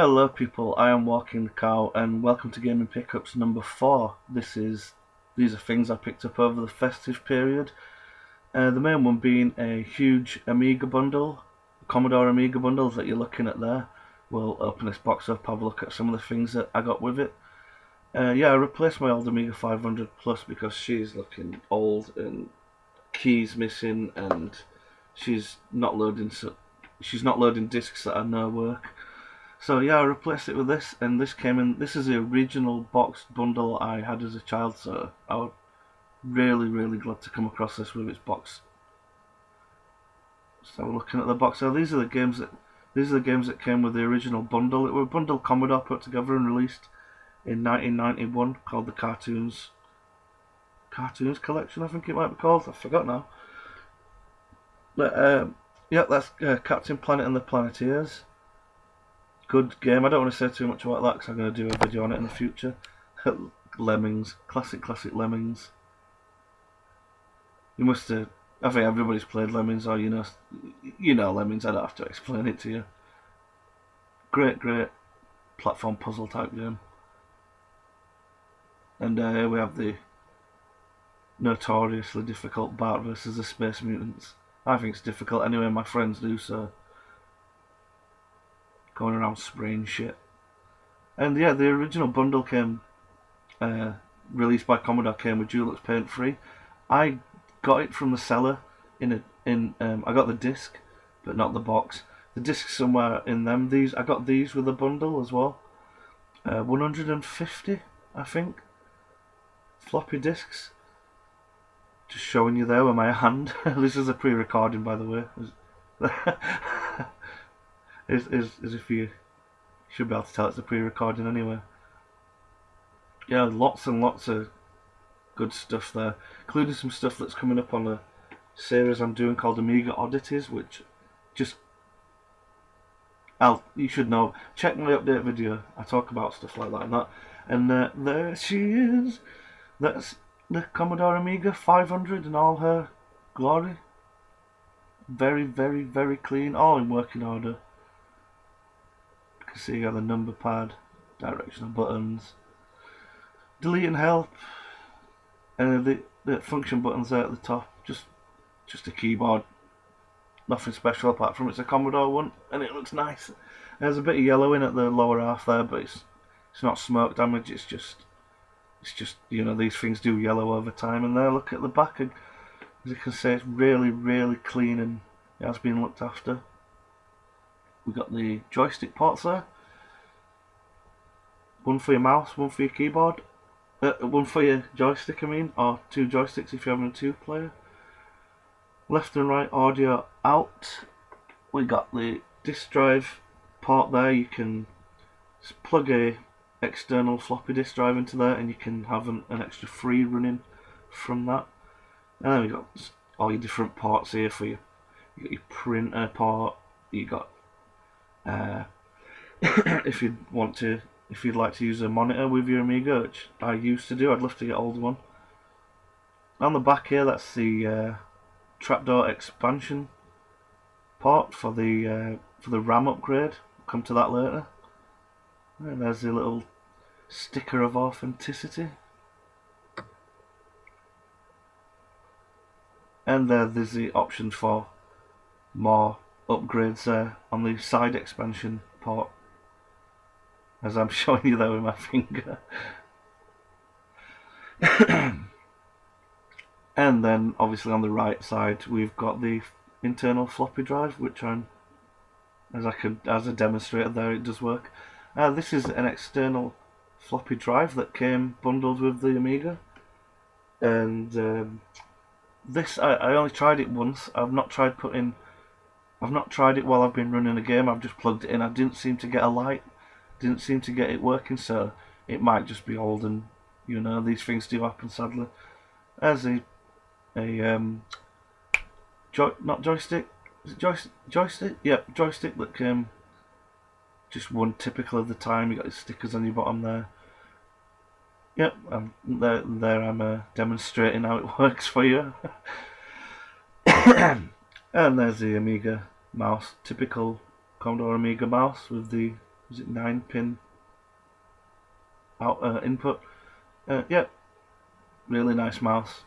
Hello people, I am Walking the Cow and welcome to Gaming Pickups number 4. These are things I picked up over the festive period. The main one being a huge Amiga bundle, Commodore Amiga bundles that you're looking at there. We'll open this box up, have a look at some of the things that I got with it. I replaced my old Amiga 500 Plus because she's looking old and keys missing and she's not loading discs that I know work. So yeah, I replaced it with this, and this came in. This is the original boxed bundle I had as a child, so I was really glad to come across this with its box. So we're looking at the box. So these are the games that came with the original bundle. It were a bundle Commodore put together and released in 1991 called the Cartoons Collection, I think it might be called. I forgot now. But yeah, that's Captain Planet and the Planeteers. Good game. I don't want to say too much about that because I'm going to do a video on it in the future. Lemmings, classic Lemmings. You must have. I think everybody's played Lemmings, or you know Lemmings. I don't have to explain it to you. Great platform puzzle type game. And here we have the notoriously difficult Bart versus the Space Mutants. I think it's difficult anyway. My friends do so. Going around spraying shit. And yeah, the original bundle came, released by Commodore, came with Dulux Paint free. I got it from the seller I got the disc, but not the box. The disc's somewhere in them. I got these with the bundle as well. 150, I think, floppy discs. Just showing you there with my hand. This is a pre-recording, by the way. As if you should be able to tell it's a pre-recording anyway. Yeah, lots and lots of good stuff there, including some stuff that's coming up on a series I'm doing called Amiga Oddities, which you should know. Check my update video. I talk about stuff like that and that. And there she is. That's the Commodore Amiga 500 in all her glory. Very clean, all in working order. You can see you have the number pad, directional buttons, delete and help, and the function buttons there at the top. Just a keyboard, nothing special apart from it's a Commodore one, and it looks nice. There's a bit of yellow in at the lower half there, but it's not smoke damage. It's just these things do yellow over time. And there, look at the back, and as you can see, it's really clean and it has been looked after. We've got the joystick ports there. One for your mouse, one for your keyboard. One for your joystick, I mean, or two joysticks if you're having a two-player. Left and right audio out. We got the disk drive port there. You can plug a external floppy disk drive into there, and you can have an extra free running from that. And then we got all your different ports here for you. You got your printer port. You got if you'd like to use a monitor with your Amiga, which I used to do. I'd love to get hold of one. On the back here, that's the trapdoor expansion port for the RAM upgrade. We'll come to that later. And there's the little sticker of authenticity. And there's the options for more upgrades there on the side expansion port, as I'm showing you there with my finger. And then obviously on the right side we've got the internal floppy drive, which as I demonstrated there, it does work. This is an external floppy drive that came bundled with the Amiga, and this I only tried it once. I've not tried it while I've been running a game. I've just plugged it in. I didn't seem to get a light, didn't seem to get it working, so it might just be old, and these things do happen, sadly. As not joystick, is it joystick? Yep, joystick that came just one typical of the time. You got your stickers on your bottom there. Yep, there I'm demonstrating how it works for you. And there's the Amiga mouse, typical Commodore Amiga mouse with the is it 9-pin out input. Yeah, really nice mouse,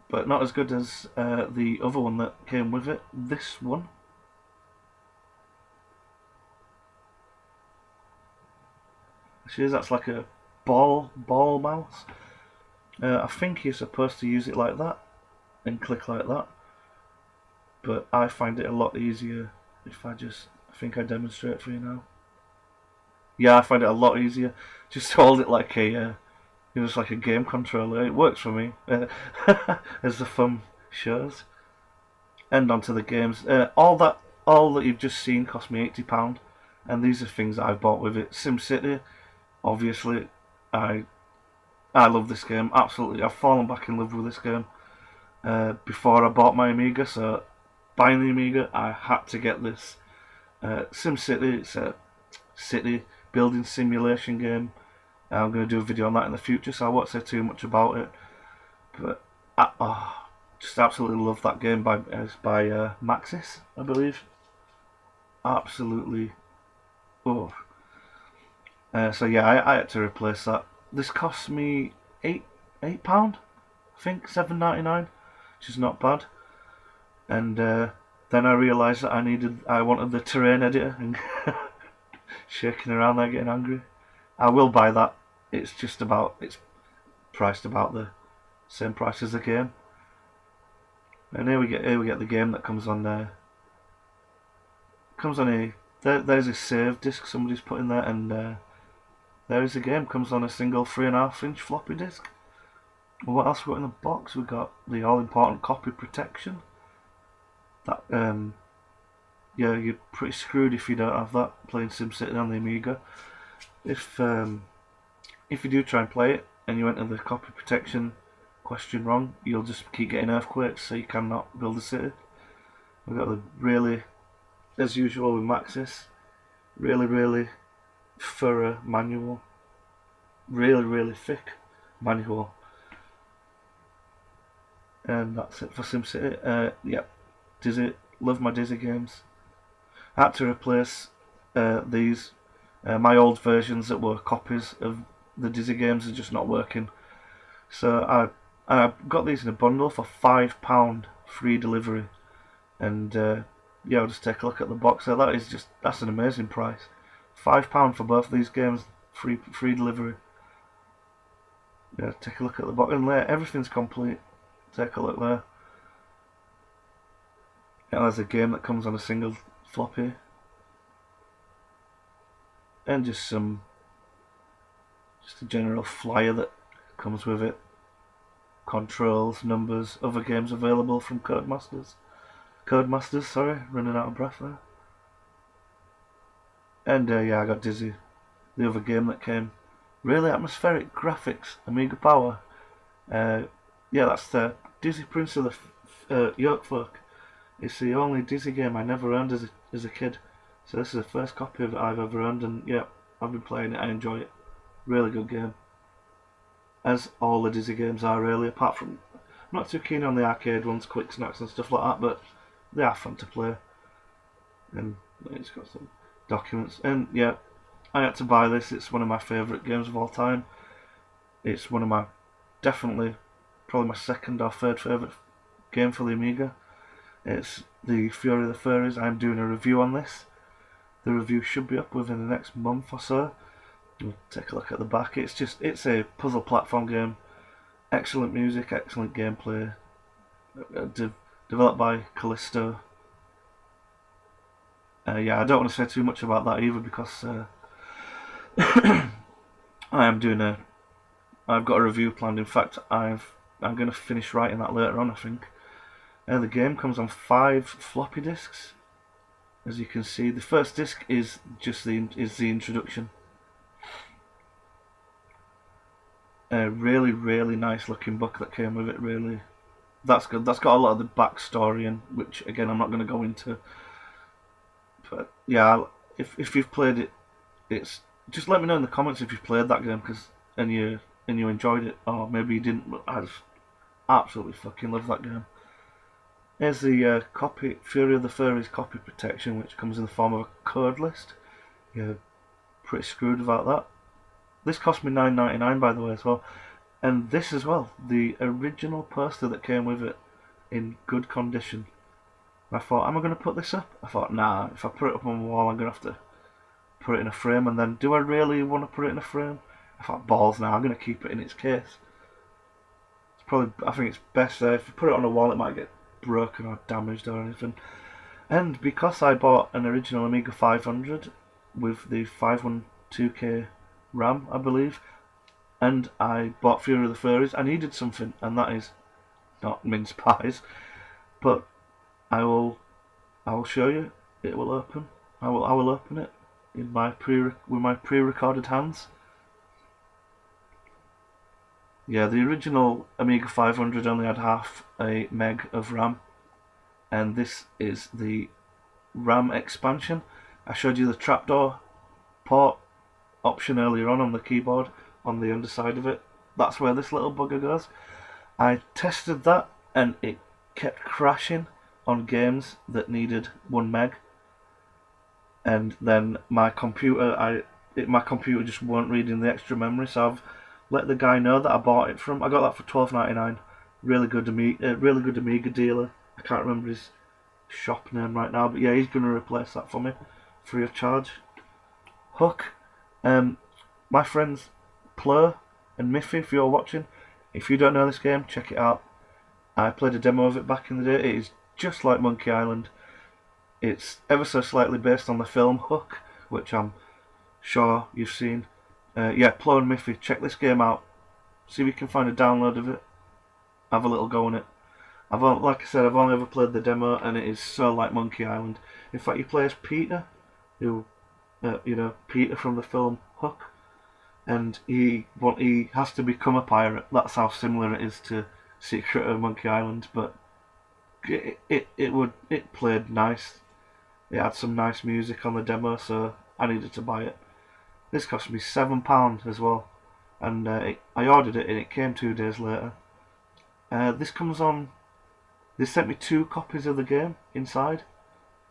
but not as good as the other one that came with it. This one. That's like a ball mouse. I think you're supposed to use it like that and click like that, but I find it a lot easier if I think I demonstrate for you now. Yeah, I find it a lot easier. Just hold it like just like a game controller. It works for me, as the thumb shows. And onto the games. All that you've just seen cost me £80, and these are things that I've bought with it. SimCity, obviously, I love this game. Absolutely, I've fallen back in love with this game. Before I bought my Amiga, so buying the Amiga, I had to get this. SimCity, it's a city building simulation game. I'm going to do a video on that in the future, so I won't say too much about it. But I just absolutely love that game by Maxis, I believe. Absolutely. Oh. So yeah, I had to replace that. This cost me £8, I think, £7.99, which is not bad. And then I realised that I wanted the terrain editor, and shaking around there, getting angry. I will buy that. It's priced about the same price as the game. And here we get the game that comes on there. Comes on there's a save disc somebody's put in there, and there is the game. Comes on a single 3.5-inch floppy disk. Well, what else we got in the box? We got the all-important copy protection. That yeah, you're pretty screwed if you don't have that playing SimCity on the Amiga. If you do try and play it and you enter the copy protection question wrong, you'll just keep getting earthquakes, so you cannot build a city. We've got the really, as usual with Maxis, really thorough manual, really thick manual, and that's it for SimCity. Yeah, Dizzy, love my Dizzy games. I had to replace these. My old versions that were copies of the Dizzy games are just not working, so I got these in a bundle for £5 free delivery, and yeah, I'll just take a look at the box there. That's an amazing price. £5 for both of these games, free delivery. Yeah, take a look at the box, and there, everything's complete. Take a look there. Yeah, there's a game that comes on a single floppy, and just a general flyer that comes with it. Controls, numbers, other games available from Codemasters. Sorry, running out of breath there. And yeah, I got Dizzy, the other game that came. Really atmospheric graphics, Amiga Power. Yeah, that's the Dizzy Prince of the Yorkfolk. It's the only Dizzy game I never owned as a kid. So this is the first copy of it I've ever owned, and yeah, I've been playing it, I enjoy it. Really good game. As all the Dizzy games are, really, apart from, I'm not too keen on the arcade ones, Quick Snacks and stuff like that, but they are fun to play. And it's got some documents, and yeah, I had to buy this. It's one of my favourite games of all time. It's one of my, probably my second or third favourite game for the Amiga. It's the Fury of the Furries. I'm doing a review on this. The review should be up within the next month or so. We'll take a look at the back. It's a puzzle platform game. Excellent music, excellent gameplay. Developed by Callisto. Yeah, I don't want to say too much about that either, because I've got a review planned. In fact, I'm going to finish writing that later on, I think. The game comes on 5 floppy disks. As you can see, the first disc is just the introduction. A really nice looking book that came with it. Really, that's good. That's got a lot of the backstory in, which again I'm not going to go into. But yeah, if you've played it, just let me know in the comments if you've played that game, and you enjoyed it, or maybe you didn't. But I just absolutely fucking love that game. Here's the Fury of the Furries copy protection, which comes in the form of a code list. You pretty screwed about that. This cost me $9.99 by the way as well. And this as well, the original poster that came with it in good condition. I thought, am I going to put this up? I thought, nah, if I put it up on the wall I'm going to have to put it in a frame, and then do I really want to put it in a frame? I thought, balls now, I'm going to keep it in its case. It's probably, I think it's best if you put it on a wall it might get broken or damaged or anything. And because I bought an original Amiga 500 with the 512K RAM, I believe, and I bought Fury of the Furries, I needed something, and that is not mince pies, but I will show you. It will open. I will open it in my with my pre-recorded hands. Yeah, the original Amiga 500 only had half a meg of RAM, and this is the RAM expansion. I showed you the trapdoor port option earlier on the keyboard, on the underside of it. That's where this little bugger goes. I tested that and it kept crashing on games that needed 1 meg, and then my computer just weren't reading the extra memory, so I've let the guy know that I bought it from. I got that for $12.99. Really good Amiga dealer. I can't remember his shop name right now, but yeah, he's going to replace that for me free of charge. Hook. My friends Plur and Miffy, if you're watching, if you don't know this game, check it out. I played a demo of it back in the day. It is just like Monkey Island. It's ever so slightly based on the film Hook, which I'm sure you've seen. Yeah, Plur and Miffy, check this game out. See if you can find a download of it. Have a little go on it. Like I said, I've only ever played the demo, and it is so like Monkey Island. In fact, you play as Peter, who, Peter from the film Hook, and he has to become a pirate. That's how similar it is to Secret of Monkey Island, but it played nice. It had some nice music on the demo, so I needed to buy it. This cost me £7 as well, and I ordered it and it came 2 days later. This comes on. They sent me 2 copies of the game inside.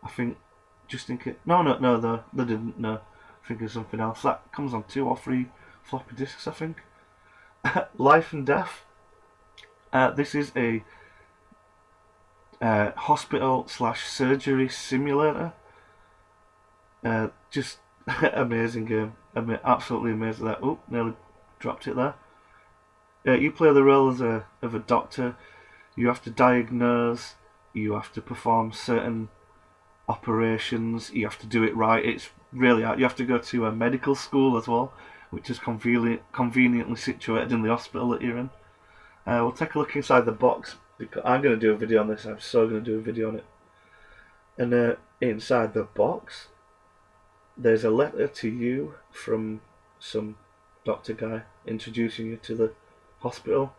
I think, just in case. No, they didn't. No, I think it's something else. That comes on 2 or 3 floppy disks, I think. Life and Death. This is a hospital/surgery simulator. Just amazing game. Absolutely amazing. That nearly dropped it there. You play the role of a doctor. You have to diagnose. You have to perform certain operations. You have to do it right. It's really hard. You have to go to a medical school as well, which is conveniently situated in the hospital that you're in. We'll take a look inside the box, because I'm going to do a video on this. I'm so going to do a video on it. And inside the box, there's a letter to you from some doctor guy introducing you to the hospital.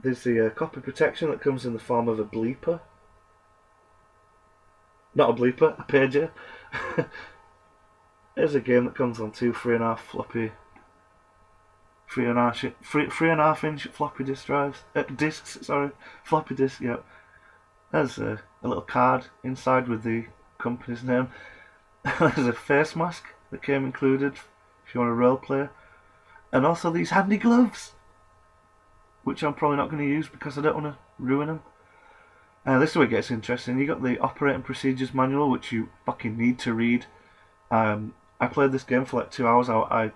There's the copy protection that comes in the form of a bleeper. Not a bleeper, a pager. There's a game that comes on 2 3.5 floppy, 3.5 inch floppy disk drives. Floppy disk. Yep. There's a little card inside with the company's name. There's a face mask that came included if you want a role player, and also these handy gloves, which I'm probably not going to use because I don't want to ruin them. This is where it gets interesting. You got the operating procedures manual, which you fucking need to read. I played this game for like 2 hours. I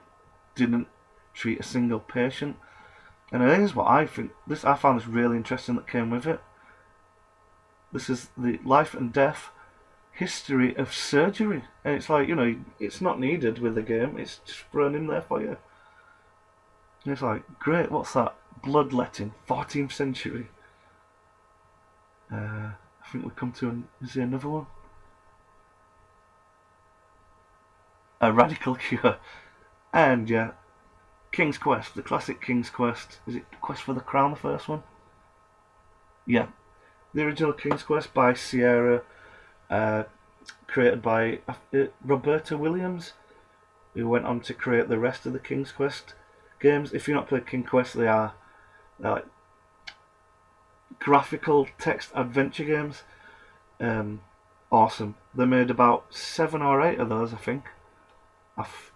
didn't treat a single patient, and here's what I think. I found this really interesting that came with it. This is the life and death history of surgery, and it's like, it's not needed with the game. It's just thrown in there for you. And it's like, great. What's that? Bloodletting, 14th century. I think we come to is there another one? A radical cure. And yeah, King's Quest, the classic King's Quest. Is it Quest for the Crown, the first one? Yeah, the original King's Quest by Sierra, created by Roberta Williams, who went on to create the rest of the King's Quest games. If you've not played King's Quest, they're like graphical text adventure games. Awesome. They made about 7 or 8 of those, I think.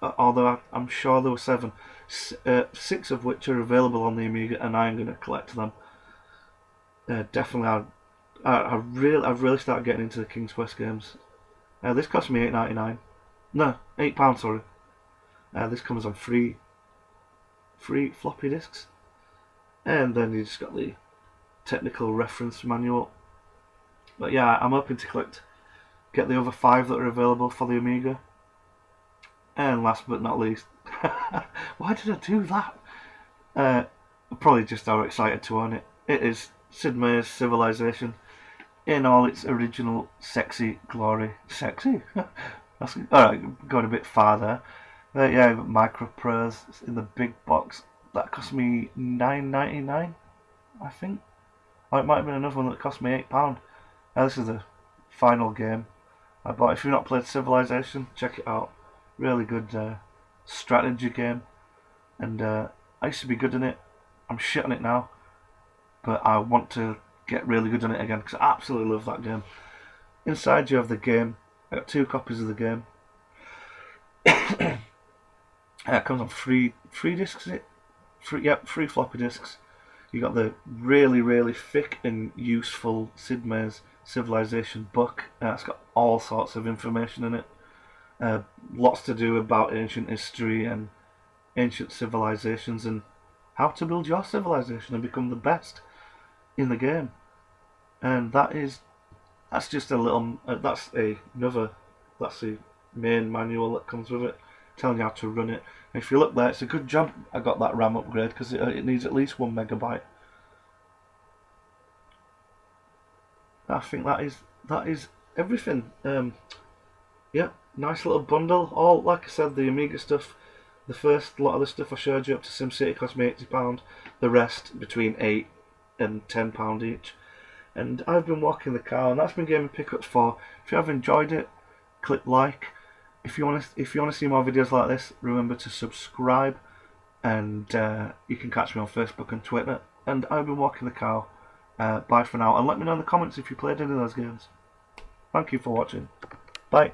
Although I'm sure there were 7, 6 of which are available on the Amiga, and I'm going to collect them. Definitely, I've really started getting into the King's Quest games. This cost me £8.99. No, £8. Sorry. This comes on free floppy disks, and then you just got the technical reference manual. But yeah, I'm hoping to get the other 5 that are available for the Amiga. And last but not least, why did I do that? Probably just how excited to own it. It is Sid Meier's Civilization in all its original sexy glory. Sexy? That's alright, going a bit farther. Yeah, I've got Microprose in the big box. That cost me $9.99, I think. Or it might have been another one that cost me £8. This is the final game I bought. If you've not played Civilization, check it out. Really good strategy game, and I used to be good in it. I'm shit on it now, but I want to get really good in it again because I absolutely love that game. Inside you have the game. I got 2 copies of the game. It comes on free discs. Is it? Free floppy disks. You got the really thick and useful Sid Meier's Civilization book. It's got all sorts of information in it. Lots to do about ancient history and ancient civilizations and how to build your civilization and become the best in the game. And that's just a little. That's the main manual that comes with it, telling you how to run it. And if you look there, it's a good job I got that RAM upgrade because it needs at least 1 megabyte. I think that is everything. Yeah, nice little bundle. All, like I said, the Amiga stuff. The first lot of the stuff I showed you up to SimCity cost me £80. The rest between £8 and £10 each. And I've been walking the cow, and that's been Gaming Pickups for. If you have enjoyed it, click like. If you want to see more videos like this, remember to subscribe. And you can catch me on Facebook and Twitter. And I've been walking the cow. Bye for now, and let me know in the comments if you played any of those games. Thank you for watching. Bye.